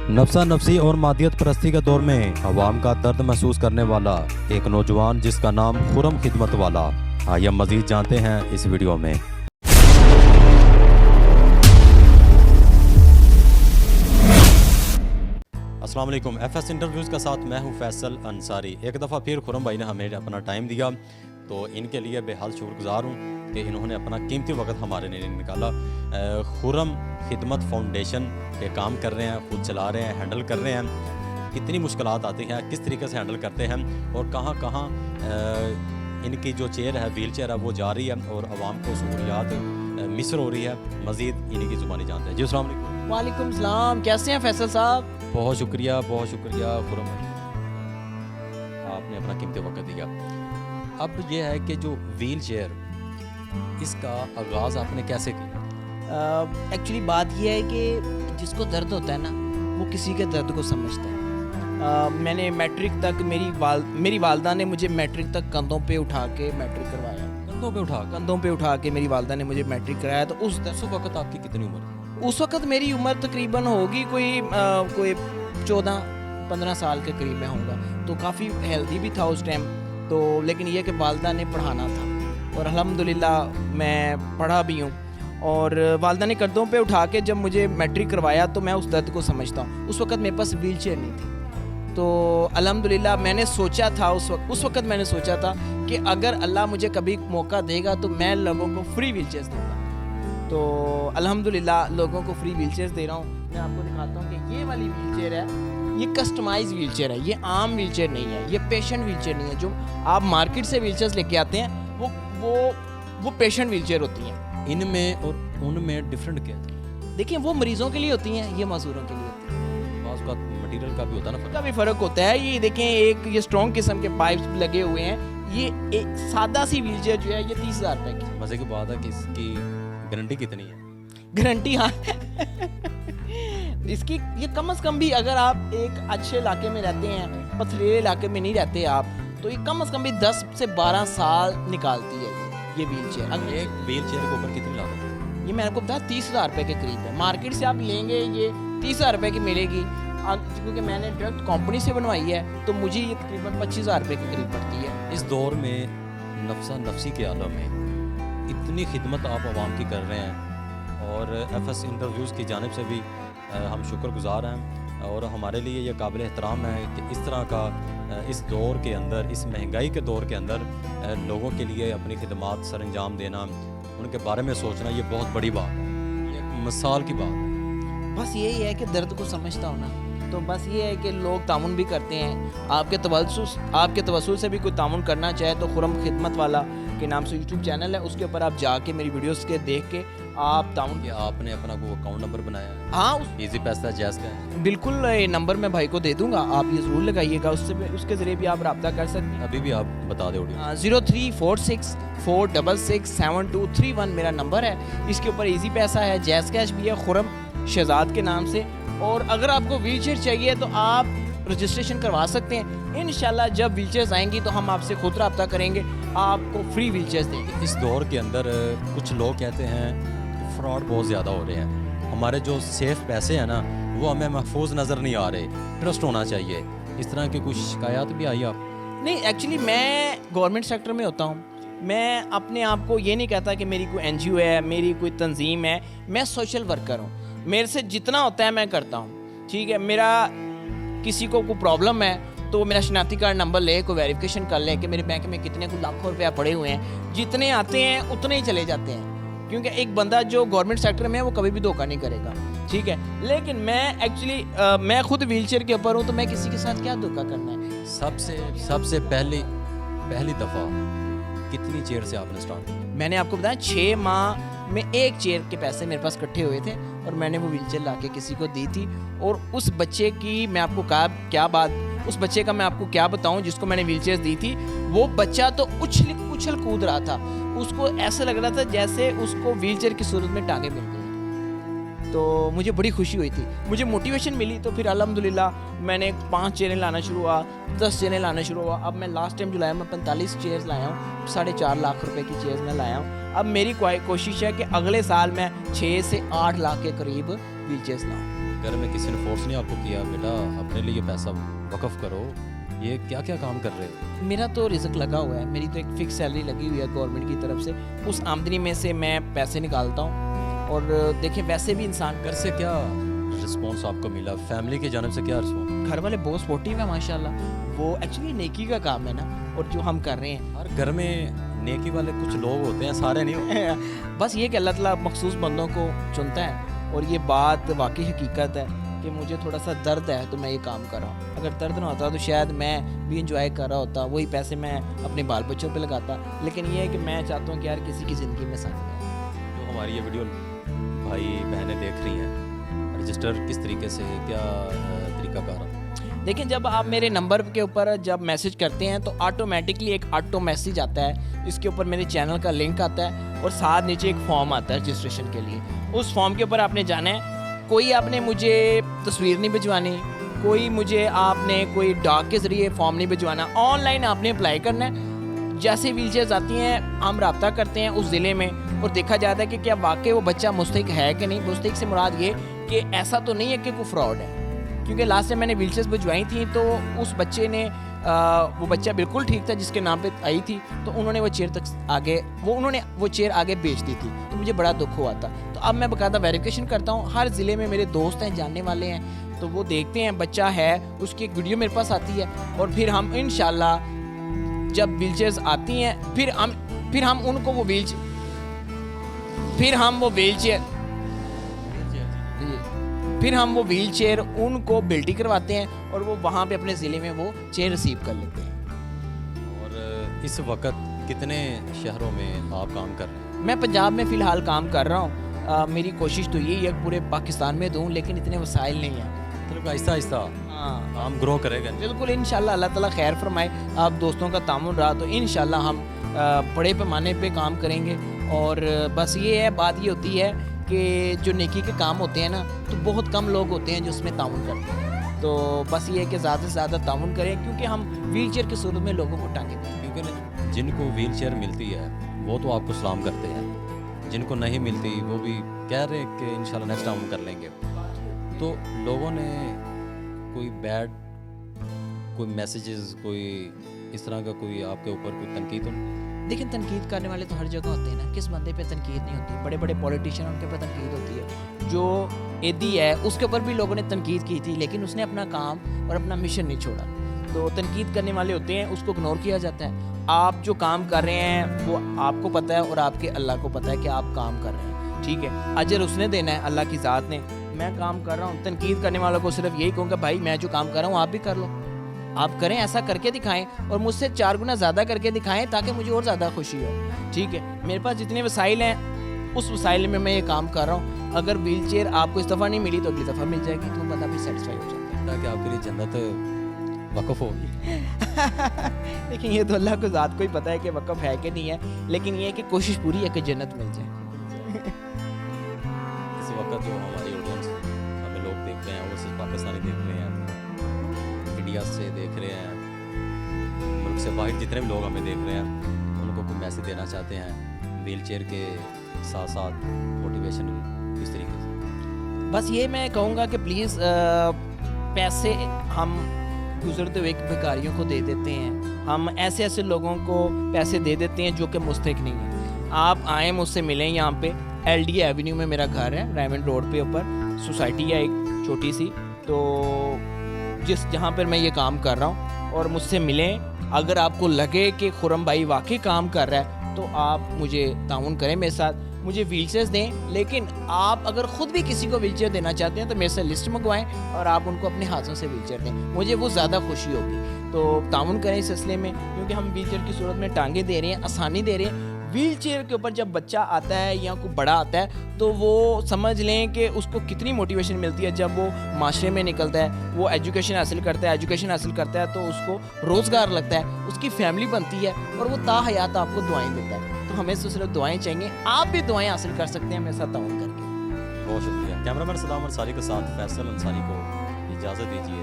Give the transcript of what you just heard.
नफसा नफसी और मादियत परस्ती के दौर में अवाम का दर्द महसूस करने वाला एक नौजवान जिसका नाम खुरम खिदमत वाला। आइए मजीद जानते हैं इस वीडियो में। अस्सलाम वालेकुम। एफएस इंटरव्यूज़ के साथ मैं हूं फैसल अंसारी। एक दफ़ा फिर खुरम भाई ने हमें अपना टाइम दिया, तो इनके लिए बेहद शुक्रगुजार हूँ कि इन्होंने अपना कीमती वक्त हमारे लिए निकाला। खुरम खिदमत फाउंडेशन पे काम कर रहे हैं, खुद चला रहे हैं, हैंडल कर रहे हैं। कितनी मुश्किलात आती हैं, किस तरीके से हैंडल करते हैं और कहाँ कहाँ इनकी जो चेयर है, व्हील चेयर है, वो जा रही है और आवाम को सहूलियात मिसर हो रही है। मज़ीद इन्हीं की ज़ुबानी जानते हैं। जी अस्सलाम वालेकुम। वालेकुम सलाम, कैसे हैं फैसल साहब? बहुत शुक्रिया खुरम भाई, आपने अपना कीमती वक्त दिया। अब ये है कि जो व्हील चेयर, इसका आगाज़ आपने कैसे किया? एक्चुअली बात यह है कि जिसको दर्द होता है ना, वो किसी के दर्द को समझता है। मैंने मैट्रिक तक मेरी वालदा ने मुझे मैट्रिक तक कंधों पे उठा के मैट्रिक करवाया। कंधों पे उठा के मेरी वालदा ने मुझे मैट्रिक कराया। तो उस वक्त आपकी कितनी उम्र? उस वक्त मेरी उम्र तकरीबन होगी कोई 14-15 साल के करीब में होगा। तो काफ़ी हेल्दी भी था उस टाइम। तो लेकिन ये कि वालदा ने पढ़ाना था और अल्हम्दुलिल्लाह मैं पढ़ा भी हूँ। और वालदा ने कंधों पे उठा के जब मुझे मैट्रिक करवाया तो मैं उस दर्द को समझता हूँ। उस वक्त मेरे पास व्हील चेयर नहीं थी। तो अल्हम्दुलिल्लाह मैंने सोचा था उस वक्त मैंने सोचा था कि अगर अल्लाह मुझे कभी मौका देगा तो मैं लोगों को फ्री व्हील चेयर्स दूँगा। तो अल्हम्दुलिल्लाह लोगों को फ्री व्हील चेयर्स दे रहा हूँ। मैं आपको दिखाता हूँ कि ये वाली व्हील चेयर है, ये कस्टमाइज व्हील चेयर है। ये आम व्हील चेयर नहीं है, ये पेशेंट व्हील चेयर नहीं है। जो आप मार्केट से व्हील चेयर्स लेके आते हैं वो पेशेंट व्हील चेयर होती हैं। इनमें और उनमें डिफरेंट क्या है? देखिए, वो मरीजों के लिए होती हैं, ये मासूरों के लिए होती हैं। उसका मटेरियल का भी होता है ना, का भी फ़र्क होता है। ये देखें, एक ये स्ट्रॉन्ग किस्म के पाइप्स लगे हुए हैं। ये एक सादा सी व्हील चेयर जो है ये 30,000 रुपये की। मज़े की बात है कि इसकी गारंटी कितनी है? गारंटी, हाँ इसकी ये कम से कम भी, अगर आप एक अच्छे इलाके में रहते हैं, पथरीले इलाके में नहीं रहते आप, तो ये कम से कम भी 10 से 12 साल निकालती है ये व्हील चेयर। अगर एक व्हील चेयर के ऊपर कितनी लागत है? ये मैं आपको बताया 30,000 रुपये के करीब है। मार्केट से आप लेंगे ये 30,000 रुपये की मिलेगी, क्योंकि मैंने डायरेक्ट कंपनी से बनवाई है तो मुझे ये तकरीबन 25,000 रुपये के करीब पड़ती है। इस दौर में नफसा नफसी के आलम में इतनी खिदमत आप आवाम की कर रहे हैं और एफएस इंटरव्यूज़ की जानिब से भी हम शुक्रगुजार हैं। और हमारे लिए ये काबिल एहतराम है कि इस तरह का इस दौर के अंदर, इस महंगाई के दौर के अंदर लोगों के लिए अपनी खिदमत सर अंजाम देना, उनके बारे में सोचना, ये बहुत बड़ी बात है, एक मिसाल की बात है। बस यही है कि दर्द को समझता हूँ ना, तो बस ये है कि लोग तामुन भी करते हैं। आपके तवस्सुल से भी कोई तामुन करना चाहे तो खुरम खिदमत वाला के नाम से यूट्यूब चैनल है, उसके ऊपर आप जाके मेरी वीडियोस के देख के आप तामुन। कि आपने अपना कोई अकाउंट नंबर बनाया है? हाँ, ईजी पैसा जैज़ का है? बिल्कुल, ये नंबर मैं भाई को दे दूंगा, आप ये ज़रूर लगाइएगा। उसके ज़रिए भी आप रब्ता कर सकते हैं। अभी भी आप बता दें। 0346467231 मेरा नंबर है। इसके ऊपर ईजी पैसा है, जैज़ कैश भी है, खुरम शहजाद के नाम से। और अगर आपको व्हील चेयर चाहिए तो आप रजिस्ट्रेशन करवा सकते हैं। इंशाल्लाह जब व्हील चेयर्स आएंगी तो हम आपसे खुद रब्ता करेंगे, आपको फ्री व्हील चेयर्स देंगे। इस दौर के अंदर कुछ लोग कहते हैं फ्रॉड बहुत ज़्यादा हो रहे हैं, हमारे जो सेफ पैसे हैं ना वो हमें महफूज नज़र नहीं आ रहे, ट्रस्ट होना चाहिए। इस तरह की कुछ शिकायत भी आई आप? नहीं, एक्चुअली मैं गवर्नमेंट सेक्टर में होता हूँ। मैं अपने आप को ये नहीं कहता कि मेरी कोई NGO है, मेरी कोई तंजीम है। मैं सोशल वर्कर हूँ, मेरे से जितना होता है मैं करता हूँ। ठीक है, मेरा किसी को कोई प्रॉब्लम है तो मेरा शनाख्ती कार्ड नंबर ले, कोई वेरिफिकेशन कर ले कि मेरे बैंक में कितने को लाखों रुपया पड़े हुए हैं। जितने आते हैं उतने ही चले जाते हैं, क्योंकि एक बंदा जो गवर्नमेंट सेक्टर में है वो कभी भी धोखा नहीं करेगा। ठीक है, लेकिन मैं एक्चुअली मैं खुद व्हील चेयर के ऊपर हूँ, तो मैं किसी के साथ क्या धोखा करना है। सबसे पहली दफ़ा कितनी चेयर से आपने स्टार्ट किया? मैंने आपको बताया 6 माह में एक चेयर के पैसे मेरे पास इकट्ठे हुए थे और मैंने वो व्हील चेयर ला के किसी को दी थी। और उस बच्चे की मैं आपको उस बच्चे का मैं आपको क्या बताऊं जिसको मैंने व्हील चेयर दी थी। वो बच्चा तो उछल कूद रहा था, उसको ऐसा लग रहा था जैसे उसको व्हील चेयर की सूरत में टांगे मिल गई। तो मुझे बड़ी खुशी हुई थी, मुझे मोटिवेशन मिली। तो फिर अल्हम्दुलिल्लाह मैंने 5 चेयरें लाना शुरू हुआ, 10 चेयरें लाना शुरू हुआ। अब मैं लास्ट टाइम जो लाया मैं 45 चेयर्स लाया हूँ, 4.5 लाख रुपए की चेयर्स मैं लाया हूँ। अब मेरी कोशिश है कि अगले साल मैं 6 से 8 लाख के करीब व्हील चेयर्स लाऊँ। घर में किसी ने फोर्स नहीं आपको किया बेटा अपने लिए पैसा वक़्फ़ करो, ये क्या क्या काम कर रहे हो? मेरा तो रिज़्क लगा हुआ है, मेरी तो एक फ़िक्स सैलरी लगी हुई है गवर्नमेंट की तरफ से, उस आमदनी में से मैं पैसे निकालता हूँ। और देखिए वैसे भी इंसान घर से क्या रिस्पॉन्स आपको मिला, फैमिली की जानब से क्या रिस्पॉन्स? घर वाले बहुत सपोर्टिव है माशाल्लाह, वो एक्चुअली नेकी का काम है ना, और जो हम कर रहे हैं हर घर में नेकी वाले कुछ लोग होते हैं, सारे नहीं होते। बस ये कि अल्लाह ताला मखसूस बंदों को चुनता है, और ये बात वाकई हकीकत है कि मुझे थोड़ा सा दर्द है तो मैं ये काम कर रहा हूँ। अगर दर्द ना होता तो शायद मैं भी इंजॉय कर रहा होता, वही पैसे मैं अपने बाल बच्चों पे लगाता, लेकिन ये है कि मैं चाहता हूँ कि यार किसी की ज़िंदगी में साथ में। जो हमारी ये वीडियो भाई बहनें देख रही हैं, रजिस्टर किस तरीके से, क्या तरीकाकार है? देखिए जब आप मेरे नंबर के ऊपर जब मैसेज करते हैं तो ऑटोमेटिकली एक ऑटो मैसेज आता है, इसके ऊपर मेरे चैनल का लिंक आता है, और साथ नीचे एक फॉर्म आता है रजिस्ट्रेशन के लिए। उस फॉर्म के ऊपर आपने जाना है, कोई आपने मुझे तस्वीर नहीं भिजवानी, कोई मुझे आपने कोई डाक के ज़रिए फॉर्म नहीं भिजवाना, ऑनलाइन आपने अप्लाई करना है। जैसे व्हीलचेयर्स आती हैं हम रब्ता करते हैं उस ज़िले में, और देखा जाता है कि क्या वाकई वो बच्चा मुस्तहिक है कि नहीं। मुस्तहिक से मुराद ये कि ऐसा तो नहीं है कि कोई फ्रॉड है, क्योंकि लास्ट टाइम मैंने व्हीलचेयर्स भिजवाई थी तो उस बच्चे ने वो बच्चा बिल्कुल ठीक था जिसके नाम पे आई थी, तो उन्होंने वो चेयर तक आगे उन्होंने वो चेयर आगे बेच दी थी, तो मुझे बड़ा दुख हुआ था। तो अब मैं बाकायदा वेरिफिकेशन करता हूँ, हर ज़िले में मेरे दोस्त हैं, जानने वाले हैं, तो वो देखते हैं बच्चा है, उसकी एक वीडियो मेरे पास आती है, और फिर हम इंशाल्लाह जब व्हीलचेयर्स आती हैं फिर हम उनको वो व्हीलचेयर उनको बिल्टी करवाते हैं, और वो वहाँ पे अपने ज़िले में वो चेयर रिसीव कर लेते हैं। और इस वक्त कितने शहरों में आप काम कर रहे हैं? मैं पंजाब में फ़िलहाल काम कर रहा हूँ। मेरी कोशिश तो यही है कि पूरे पाकिस्तान में दूँ, लेकिन इतने वसाइल नहीं हैं। मतलब आहिस्ता आहिस्ता हाँ, काम ग्रो करेगा। बिल्कुल इंशाल्लाह, अल्लाह ताला खैर फरमाए। आप दोस्तों का तामुन रहा तो इंशाल्लाह हम बड़े पैमाने पे काम करेंगे। और बस ये है, बात ये होती है कि जो नेकी के काम होते हैं ना, तो बहुत कम लोग होते हैं जो उसमें तामुन करते हैं। तो बस ये है कि ज़्यादा से ज़्यादा तामुन करें, क्योंकि हम व्हीलचेयर की सूरत में लोगों को टांगे दें। क्योंकि जिनको व्हीलचेयर मिलती है वो तो आपको सलाम करते हैं, जिनको नहीं मिलती वो भी कह रहे कि इंशाल्लाह नेक्स्ट टाइम हम कर लेंगे। तो लोगों ने कोई बैड, कोई मैसेजेस, कोई इस तरह का कोई आपके ऊपर कोई तनकीद तो? लेकिन तनकीद करने वाले तो हर जगह होते हैं ना, किस बंदे पे तनकीद नहीं होती? बड़े बड़े पॉलिटिशियन, उनके ऊपर तनकीद होती है। जो एदी है उसके ऊपर भी लोगों ने तनकीद की थी, लेकिन उसने अपना काम और अपना मिशन नहीं छोड़ा। तो तनकीद करने वाले होते हैं, उसको इग्नोर किया जाता है। आप जो काम कर रहे हैं वो आपको पता है और आपके अल्लाह को पता है कि आप काम कर रहे हैं, ठीक है। अजर उसने देना है, अल्लाह की ज़ात ने। मैं काम कर रहा हूँ, तनकीद करने वालों को सिर्फ यही कहूँगा, भाई मैं जो काम कर रहा हूँ आप भी कर लो, आप करें, ऐसा करके दिखाएं, और मुझसे 4 गुना ज़्यादा करके दिखाएं, ताकि मुझे और ज़्यादा खुशी हो, ठीक है। मेरे पास जितने वसाइल हैं उस वसाइल में मैं ये काम कर रहा हूँ। अगर व्हीलचेयर आपको इस दफ़ा नहीं मिली तो अगली दफ़ा मिल जाएगी, तो बंदा भी सेटिस्फाई हो जाता है। ताकि आपके लिए जन्नत वक़्फ़ होगी। लेकिन ये तो अल्लाह को ज़ात को ही पता है कि वक़्फ़ है कि नहीं है, लेकिन ये है कि कोशिश पूरी है कि जन्नत मिल जाए। इस वक्त जो हमारी ऑडियंस, हमें लोग देख रहे हैं, वो सिर्फ पाकिस्तानी देख रहे हैं, इंडिया से देख रहे हैं, मुल्क से बाहर जितने भी लोग हमें देख रहे हैं, उनको कोई मैसेज देना चाहते हैं व्हीलचेयर के साथ साथ मोटिवेशनल किस तरीके से? बस ये मैं कहूँगा कि प्लीज़ पैसे हम गुजरते हुए भिखारियों को दे देते हैं, हम ऐसे ऐसे लोगों को पैसे दे देते हैं जो कि मुस्तहिक नहीं है। आप आएँ, मुझसे मिलें, यहाँ पे LD एवेन्यू में मेरा घर है, डायमंड रोड पे ऊपर सोसाइटी है एक छोटी सी, तो जहाँ पर मैं ये काम कर रहा हूँ, और मुझसे मिलें। अगर आपको लगे कि खुरम भाई वाकई काम कर रहा है तो आप मुझे ताउन करें मेरे साथ, मुझे व्हीलचेयर्स दें। लेकिन आप अगर ख़ुद भी किसी को व्हीलचेयर देना चाहते हैं तो मेरे से लिस्ट मंगवाएं और आप उनको अपने हाथों से व्हीलचेयर दें, मुझे वो ज़्यादा खुशी होगी। तो ताउन करें इस सिलसिले में, क्योंकि हम व्हीलचेयर की सूरत में टांगे दे रहे हैं, आसानी दे रहे हैं। व्हीलचेयर के ऊपर जब बच्चा आता है या कोई बड़ा आता है तो वो समझ लें कि उसको कितनी मोटिवेशन मिलती है जब वो माशरे में निकलता है, वो एजुकेशन हासिल करता है। एजुकेशन हासिल करता है तो उसको रोज़गार लगता है, उसकी फैमिली बनती है, और वो ताहयात आपको दुआएं देता है। तो हमें तो सिर्फ दुआएं चाहिए, आप भी दुआएं हासिल कर सकते हैं मेरे साथ ताउन करके। बहुत शुक्रिया। कैमरामैन सदाम अंसारी के साथ फैसल अंसारी को इजाज़त दीजिए।